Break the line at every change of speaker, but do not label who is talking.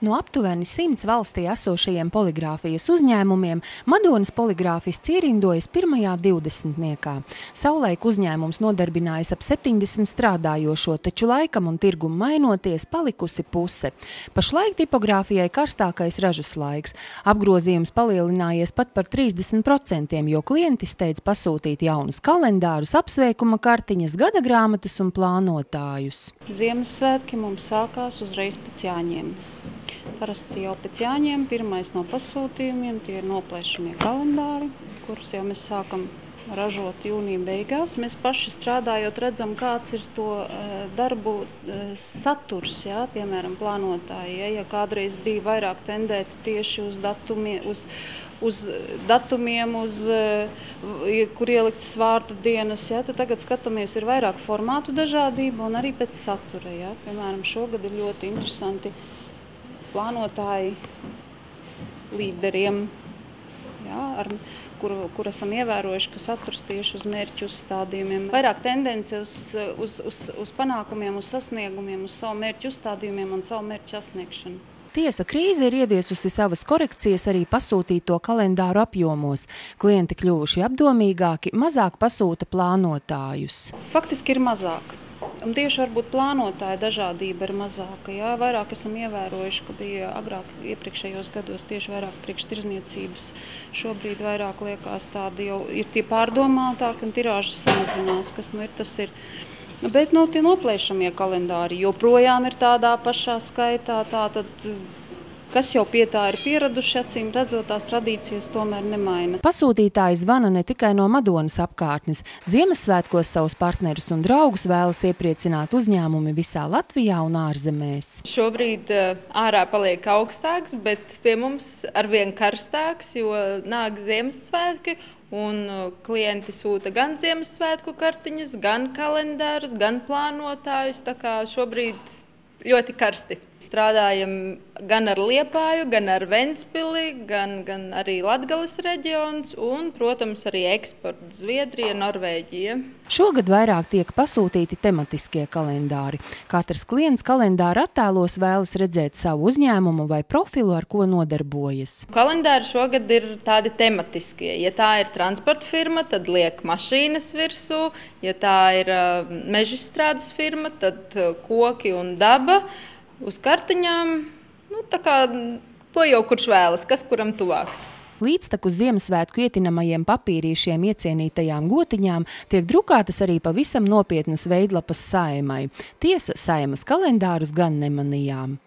No aptuveni 100 valstī esošajiem poligrāfijas uzņēmumiem Madonas poligrāfists ierindojas pirmajā 20. Savulaik uzņēmums nodarbinājas ap 70 strādājošo, taču laikam un tirgumu mainoties palikusi puse. Pašlaik tipogrāfijai karstākais ražas laiks. Apgrozījums palielinājies pat par 30%, jo klienti steidz pasūtīt jaunus kalendārus, apsveikuma kartiņas, gada grāmatas un plānotājus.
Ziemassvētki mums sākās uzreiz pēc Jāņiem. Parasti jau pēc Jāņiem pirmais no pasūtījumiem tie ir noplēšamie kalendāri, kurus jau mēs sākam ražot jūnija beigās. Mēs paši strādājot redzam, kāds ir to darbu saturs, jā, piemēram, plānotāji. Ja kādreiz bija vairāk tendēti tieši uz datumiem, kur ieliktas vārda dienas, jā, tad tagad skatāmies, ir vairāk formātu dažādība un arī pēc satura. Jā. Piemēram, šogad ir ļoti interesanti plānotāji līderiem, jā, kur esam ievērojuši, ka saturs tieši uz mērķu uzstādījumiem. Vairāk tendence uz panākumiem, uz sasniegumiem, uz savu mērķu uzstādījumiem un savu mērķu sasniegšanu.
Tiesa, krīze ir ieviesusi savas korekcijas arī pasūtīto kalendāru apjomos. Klienti kļuvuši apdomīgāki, mazāk pasūta plānotājus.
Faktiski ir mazāk. Un tieši varbūt plānotāja dažādība ir mazāka. Jā. Vairāk esam ievērojuši, ka bija agrāk iepriekšējos gados tieši vairāk priekštirzniecības. Šobrīd vairāk liekas tādi jau ir tie pārdomātāki un tirāžas samazinās, kas nu ir, tas ir. Bet tie noplēšamie kalendāri joprojām ir tādā pašā skaitā, tātad, kas jau pie tā ir pieraduši, acīm redzot, tās tradīcijas tomēr nemaina.
Pasūtītāji zvana ne tikai no Madonas apkārtnes. Ziemassvētkos savus partnerus un draugus vēlas iepriecināt uzņēmumi visā Latvijā un ārzemēs.
Šobrīd ārā paliek augstāks, bet pie mums arvien karstāks, jo nāk Ziemassvētki. Un klienti sūta gan Ziemassvētku kartiņas, gan kalendārus, gan plānotājus. Tā kā šobrīd ļoti karsti. Strādājam gan ar Liepāju, gan ar Ventspili, gan arī Latgales reģions un, protams, arī eksporta Zviedrija, Norvēģija.
Šogad vairāk tiek pasūtīti tematiskie kalendāri. Katrs klients kalendāra attēlos vēlas redzēt savu uzņēmumu vai profilu, ar ko nodarbojas.
Kalendāri šogad ir tādi tematiskie. Ja tā ir transporta firma, tad liek mašīnas virsū. Ja tā ir mežstrādes firma, tad koki un daba. Uz kartiņām, tā kā to jau kurš vēlas, kas kuram tuvāks.
Līdztekus Ziemassvētku ietinamajiem papīrīšiem iecienītajām gotiņām tiek drukātas arī pavisam nopietnas veidlapas Saeimai. Tiesa, Saeimas kalendārus gan nemanījām.